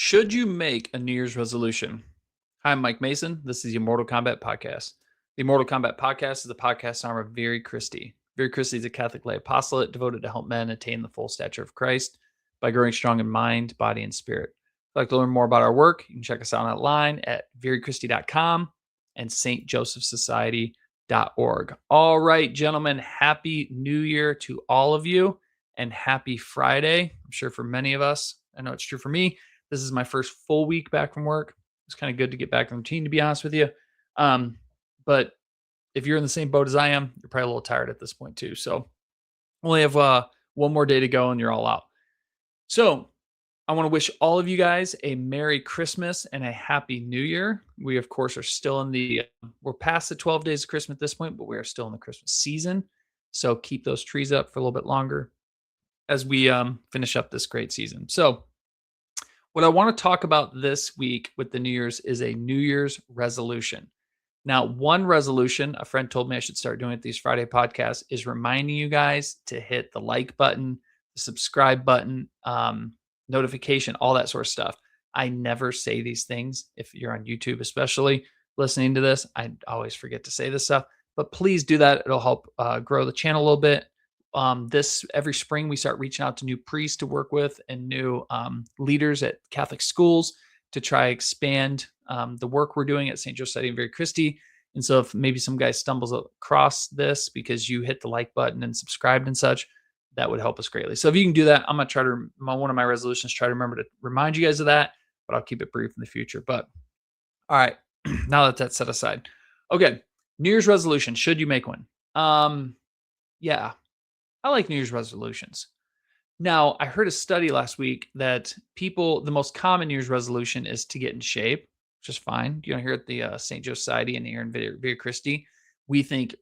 Should you make a New Year's resolution? Hi, I'm Mike Mason. This is the Immortal Combat Podcast. The Immortal Combat Podcast is the podcast arm of Very Christie. Very Christie is a Catholic lay apostolate devoted to help men attain the full stature of Christ by growing strong in mind, body, and spirit. If you'd like to learn more about our work, you can check us out online at verychristie.com and stjosephsociety.org. All right, gentlemen, happy New Year to all of you and happy Friday. I'm sure for many of us, I know it's true for me. This is my first full week back from work. It's kind of good to get back in routine, to be honest with you. But if you're in the same boat as I am, you're probably a little tired at this point too. So only have one more day to go and you're all out. So I want to wish all of you guys a Merry Christmas and a Happy New Year. We, of course, are still we're past the 12 days of Christmas at this point, but we are still in the Christmas season. So keep those trees up for a little bit longer as we finish up this great season. So what I want to talk about this week with the New Year's is a New Year's resolution. Now, one resolution, a friend told me I should start doing at these Friday podcasts, is reminding you guys to hit the like button, the subscribe button, notification, all that sort of stuff. I never say these things. If you're on YouTube, especially listening to this, I always forget to say this stuff, but please do that. It'll help grow the channel a little bit. Every spring we start reaching out to new priests to work with and new leaders at Catholic schools to try expand the work we're doing at St. Joseph Society and Very Christie. And so if maybe some guy stumbles across this because you hit the like button and subscribed and such, that would help us greatly. So if you can do that, I'm going to try to, one of my resolutions, try to remember to remind you guys of that, but I'll keep it brief in the future. But all right, now that that's set aside. Okay, New Year's resolution, should you make one? Yeah, I like New Year's resolutions. Now, I heard a study last week that the most common New Year's resolution is to get in shape, which is fine. You know, here at the St. Joe Society and here in Via Christi, we think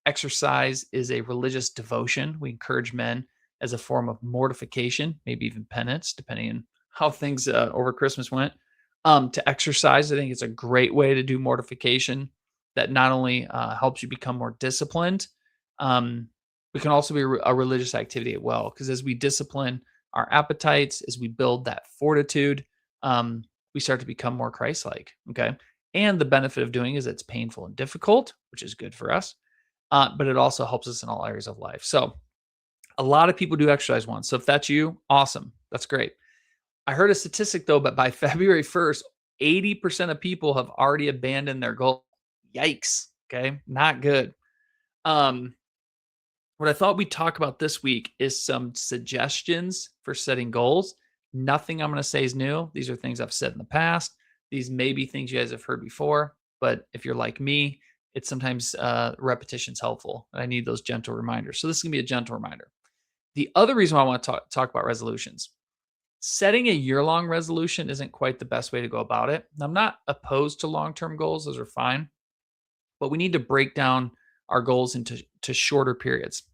exercise is a religious devotion. We encourage men as a form of mortification, maybe even penance, depending on how things over Christmas went, to exercise. I think it's a great way to do mortification that not only helps you become more disciplined, it can also be a religious activity as well, because as we discipline our appetites, as we build that fortitude, we start to become more Christ-like, okay? And the benefit of doing is it's painful and difficult, which is good for us, but it also helps us in all areas of life. So a lot of people do exercise once. So if that's you, awesome. That's great. I heard a statistic, though, but by February 1st, 80% of people have already abandoned their goal. Yikes, okay? Not good. What I thought we'd talk about this week is some suggestions for setting goals. Nothing I'm going to say is new. These are things I've said in the past. These may be things you guys have heard before, but if you're like me, it's sometimes repetition's helpful. And I need those gentle reminders. So this is going to be a gentle reminder. The other reason why I want to talk about resolutions, setting a year-long resolution isn't quite the best way to go about it. Now, I'm not opposed to long-term goals. Those are fine. But we need to break down our goals into shorter periods.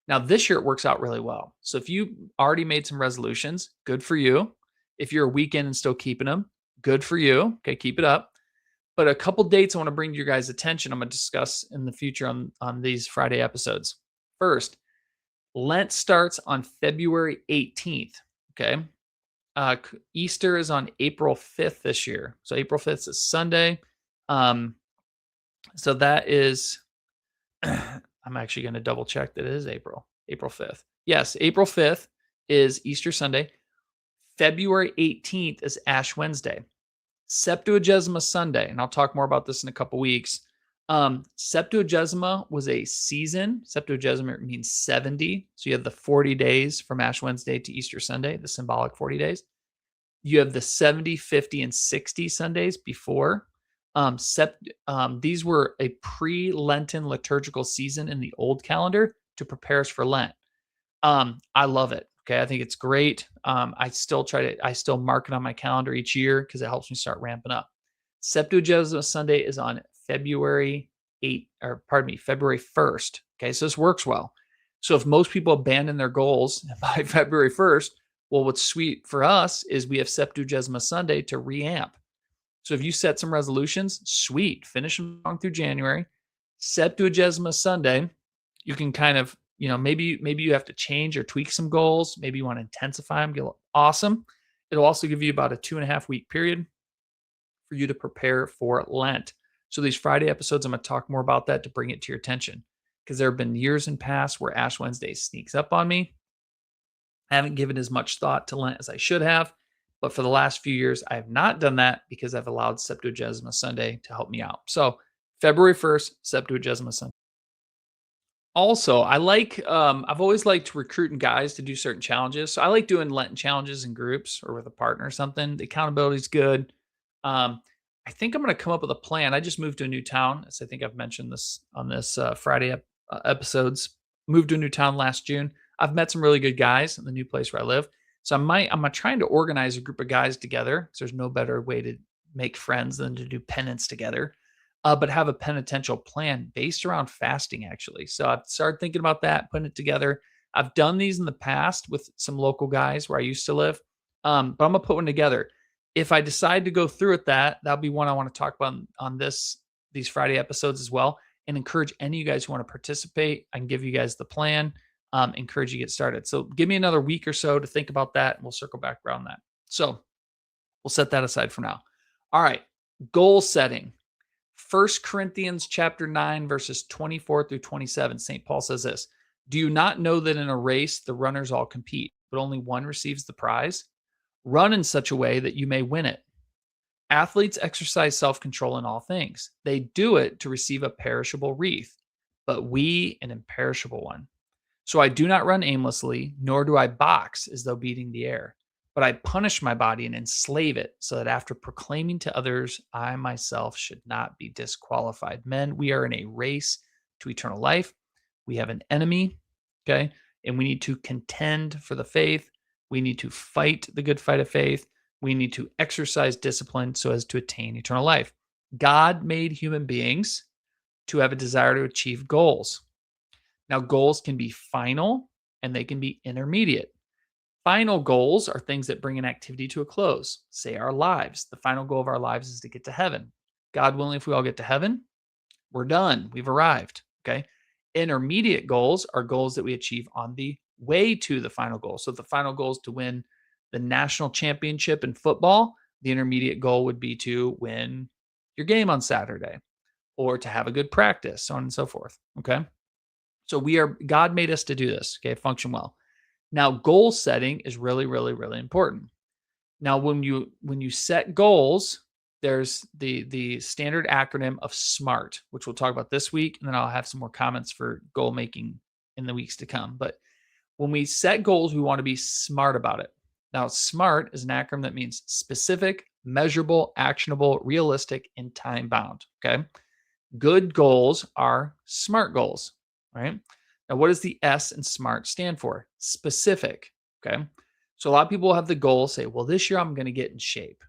Now, this year it works out really well. So if you already made some resolutions, good for you. If you're a weekend and still keeping them, good for you. Okay, keep it up. But a couple dates I want to bring to your guys' attention, I'm going to discuss in the future on these Friday episodes. First, Lent starts on February 18th. Okay. Easter is on April 5th this year. So April 5th is Sunday. So that is, I'm actually going to double check that it is April 5th. Yes, April 5th is Easter Sunday. February 18th is Ash Wednesday. Septuagesima Sunday, and I'll talk more about this in a couple weeks. Septuagesima was a season. Septuagesima means 70. So you have the 40 days from Ash Wednesday to Easter Sunday, the symbolic 40 days. You have the 70, 50, and 60 Sundays before. These were a pre-Lenten liturgical season in the old calendar to prepare us for Lent. I love it. Okay. I think it's great. I still mark it on my calendar each year because it helps me start ramping up. Septuagesima Sunday is on February 1st. Okay. So this works well. So if most people abandon their goals by February 1st, well, what's sweet for us is we have Septuagesima Sunday to reamp. So if you set some resolutions, sweet, finish them on through January. Septuagesima Sunday, you can kind of, maybe you have to change or tweak some goals. Maybe you want to intensify them. Awesome. It'll also give you about a 2.5 week period for you to prepare for Lent. So these Friday episodes, I'm going to talk more about that to bring it to your attention because there have been years in past where Ash Wednesday sneaks up on me. I haven't given as much thought to Lent as I should have, but for the last few years, I have not done that because I've allowed Septuagesima Sunday to help me out. So February 1st, Septuagesima Sunday. Also, I've always liked recruiting guys to do certain challenges. So I like doing Lenten challenges in groups or with a partner or something. The accountability is good. Um, I think I'm going to come up with a plan. I just moved to a new town, as I think I've mentioned this on this Friday episodes. Moved to a new town last June. I've met some really good guys in the new place where I live. So I'm trying to organize a group of guys together because there's no better way to make friends than to do penance together, but have a penitential plan based around fasting, actually. So I've started thinking about that, putting it together. I've done these in the past with some local guys where I used to live, but I'm gonna put one together. If I decide to go through with that, that'll be one I want to talk about on these Friday episodes as well, and encourage any of you guys who want to participate. I can give you guys the plan, encourage you to get started. So give me another week or so to think about that, and we'll circle back around that. So we'll set that aside for now. All right, goal setting. 1 Corinthians chapter 9, verses 24 through 27, St. Paul says this: Do you not know that in a race the runners all compete, but only one receives the prize? Run in such a way that you may win it. Athletes exercise self control in all things. They do it to receive a perishable wreath, but we an imperishable one. So I do not run aimlessly, nor do I box as though beating the air, but I punish my body and enslave it, so that after proclaiming to others, I myself should not be disqualified. Men, we are in a race to eternal life. We have an enemy, okay? And we need to contend for the faith. We need to fight the good fight of faith. We need to exercise discipline so as to attain eternal life. God made human beings to have a desire to achieve goals. Now, goals can be final and they can be intermediate. Final goals are things that bring an activity to a close, say our lives. The final goal of our lives is to get to heaven. God willing, if we all get to heaven, we're done. We've arrived. Okay. Intermediate goals are goals that we achieve on the way to the final goal. So if the final goal is to win the national championship in football, the intermediate goal would be to win your game on Saturday or to have a good practice, so on and so forth. Okay. So God made us to do this. Okay. Function well. Now, goal setting is really, really, really important. Now, when you set goals, there's the standard acronym of SMART, which we'll talk about this week, and then I'll have some more comments for goal making in the weeks to come. But when we set goals, we want to be smart about it. Now, SMART is an acronym that means specific, measurable, actionable, realistic, and time bound. Okay. Good goals are SMART goals, right? Now, what does the S in SMART stand for? Specific. Okay. So a lot of people have the goal, say, well, this year I'm going to get in shape.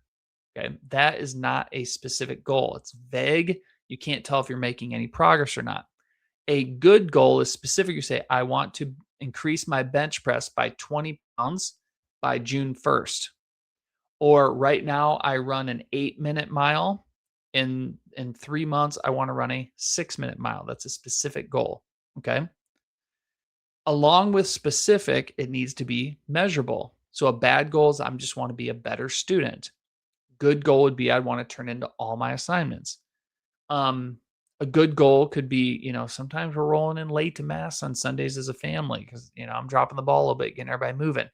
Okay. That is not a specific goal. It's vague. You can't tell if you're making any progress or not. A good goal is specific. You say, I want to increase my bench press by 20 pounds by June 1st. Or right now I run an 8-minute mile. In 3 months, I want to run a 6-minute mile. That's a specific goal. Okay. Along with specific, it needs to be measurable. So a bad goal is I just want to be a better student. Good goal would be I'd want to turn into all my assignments. A good goal could be, sometimes we're rolling in late to mass on Sundays as a family because, I'm dropping the ball a little bit, getting everybody moving.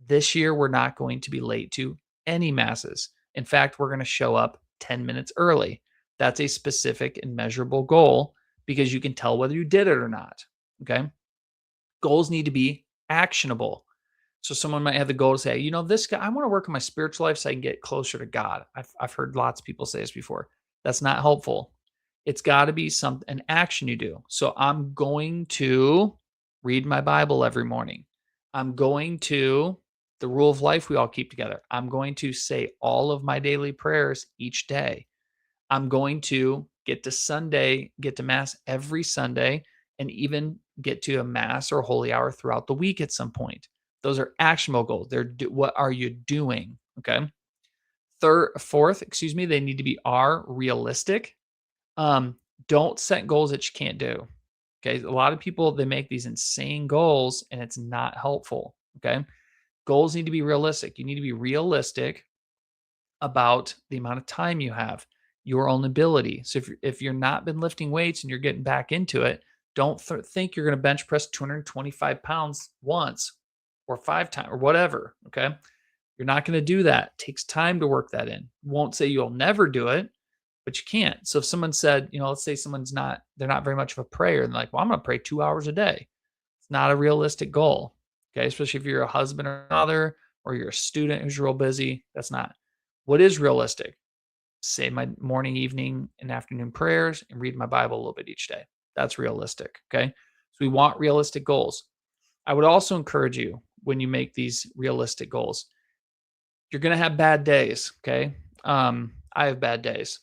This year, we're not going to be late to any masses. In fact, we're going to show up 10 minutes early. That's a specific and measurable goal because you can tell whether you did it or not. Okay. Goals need to be actionable. So someone might have the goal to say, this guy, I want to work on my spiritual life so I can get closer to God. I've heard lots of people say this before. That's not helpful. It's got to be an action you do. So I'm going to read my Bible every morning. I'm going to, the rule of life we all keep together. I'm going to say all of my daily prayers each day. I'm going to get to mass every Sunday, and even get to a mass or holy hour throughout the week at some point. Those are actionable goals. What are you doing? Okay. Fourth, they need to be realistic. Don't set goals that you can't do. Okay. A lot of people, they make these insane goals and it's not helpful. Okay. Goals need to be realistic. You need to be realistic about the amount of time you have, your own ability. So if you're not been lifting weights and you're getting back into it, don't think you're going to bench press 225 pounds once or 5 times or whatever. Okay. You're not going to do that. It takes time to work that in. Won't say you'll never do it, but you can't. So if someone said, let's say they're not very much of a prayer and like, well, I'm going to pray 2 hours a day. It's not a realistic goal. Okay. Especially if you're a husband or mother or you're a student who's real busy. That's not. What is realistic? Say my morning, evening, and afternoon prayers and read my Bible a little bit each day. That's realistic. Okay. So we want realistic goals. I would also encourage you when you make these realistic goals, you're going to have bad days. Okay. I have bad days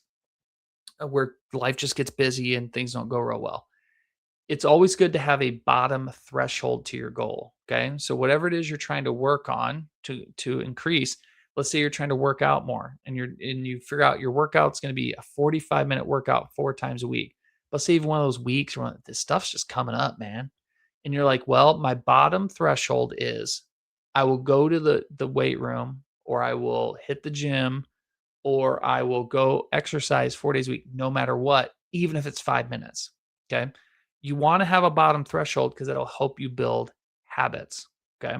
where life just gets busy and things don't go real well. It's always good to have a bottom threshold to your goal. Okay. So whatever it is you're trying to work on to increase, let's say you're trying to work out more and you figure out your workout's going to be a 45-minute workout 4 times a week. Let's say even one of those weeks where this stuff's just coming up, man. And you're like, well, my bottom threshold is I will go to the weight room or I will hit the gym or I will go exercise 4 days a week, no matter what, even if it's 5 minutes. Okay. You want to have a bottom threshold because it'll help you build habits. Okay.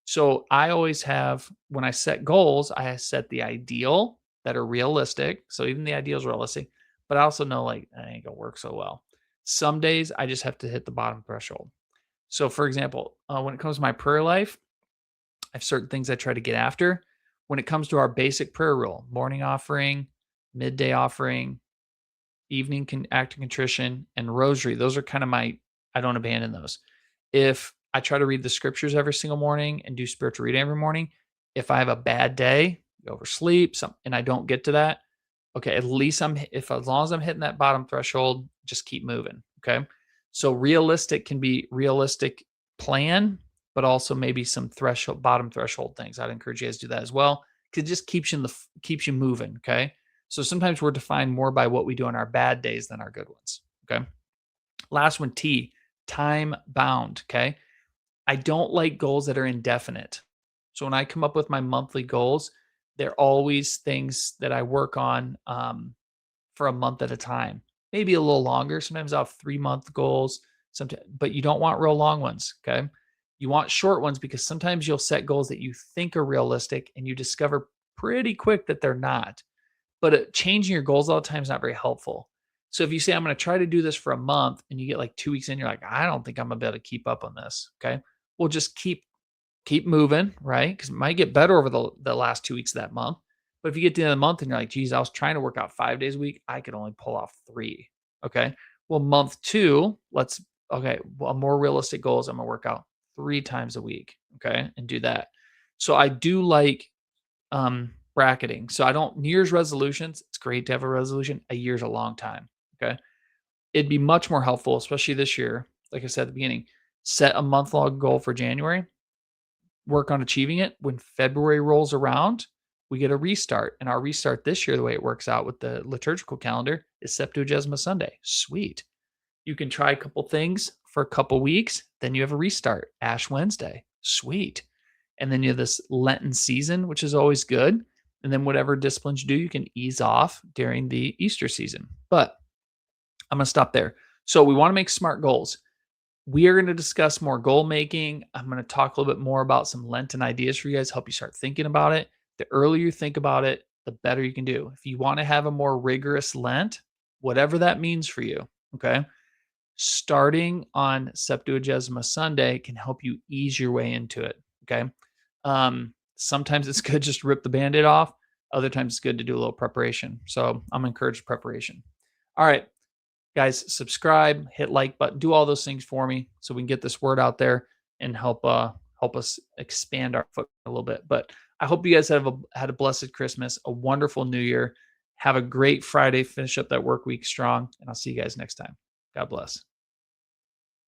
So I always have, when I set goals, I set the ideal that are realistic. So even the ideal is realistic, but I also know like that ain't gonna work so well. Some days I just have to hit the bottom threshold. So for example, when it comes to my prayer life, I have certain things I try to get after. When it comes to our basic prayer rule, morning offering, midday offering, evening act of contrition, and rosary, those are kind of I don't abandon those. If I try to read the scriptures every single morning and do spiritual reading every morning, if I have a bad day, oversleep, and I don't get to that, okay, at least as long as I'm hitting that bottom threshold, just keep moving. Okay. So realistic can be realistic plan, but also maybe some bottom threshold things. I'd encourage you guys to do that as well. Cause it just keeps you moving. Okay. So sometimes we're defined more by what we do on our bad days than our good ones. Okay. Last one, T, time bound. Okay. I don't like goals that are indefinite. So when I come up with my monthly goals, they're always things that I work on for a month at a time, maybe a little longer. Sometimes I'll have 3-month goals, sometimes, but you don't want real long ones. Okay. You want short ones because sometimes you'll set goals that you think are realistic and you discover pretty quick that they're not. But changing your goals all the time is not very helpful. So if you say, I'm going to try to do this for a month and you get like 2 weeks in, you're like, I don't think I'm going to be able to keep up on this. Okay. Well, just keep moving, right? Because it might get better over the last 2 weeks of that month. But if you get to the end of the month and you're like, geez, I was trying to work out 5 days a week, I could only pull off 3. Okay. Well, month 2, a more realistic goal is I'm gonna work out 3 times a week. Okay. And do that. So I do like bracketing. So I don't New Year's resolutions. It's great to have a resolution. A year's a long time. Okay. It'd be much more helpful, especially this year. Like I said at the beginning, set a month long goal for January, work on achieving it. When February rolls around, we get a restart. And our restart this year, the way it works out with the liturgical calendar, is Septuagesima Sunday. Sweet. You can try a couple things for a couple weeks, then you have a restart. Ash Wednesday. Sweet. And then you have this Lenten season, which is always good. And then whatever disciplines you do, you can ease off during the Easter season. But I'm going to stop there. So we want to make smart goals. We are going to discuss more goal making. I'm going to talk a little bit more about some Lenten ideas for you guys, help you start thinking about it. The earlier you think about it, the better you can do. If you want to have a more rigorous Lent, whatever that means for you, okay, starting on Septuagesima Sunday can help you ease your way into it, okay? Sometimes it's good just to rip the Band-Aid off. Other times it's good to do a little preparation. So I'm encouraged preparation. All right. Guys, subscribe, hit like button, do all those things for me so we can get this word out there and help us expand our footprint a little bit. But I hope you guys had a blessed Christmas, a wonderful New Year. Have a great Friday, finish up that work week strong, and I'll see you guys next time. God bless.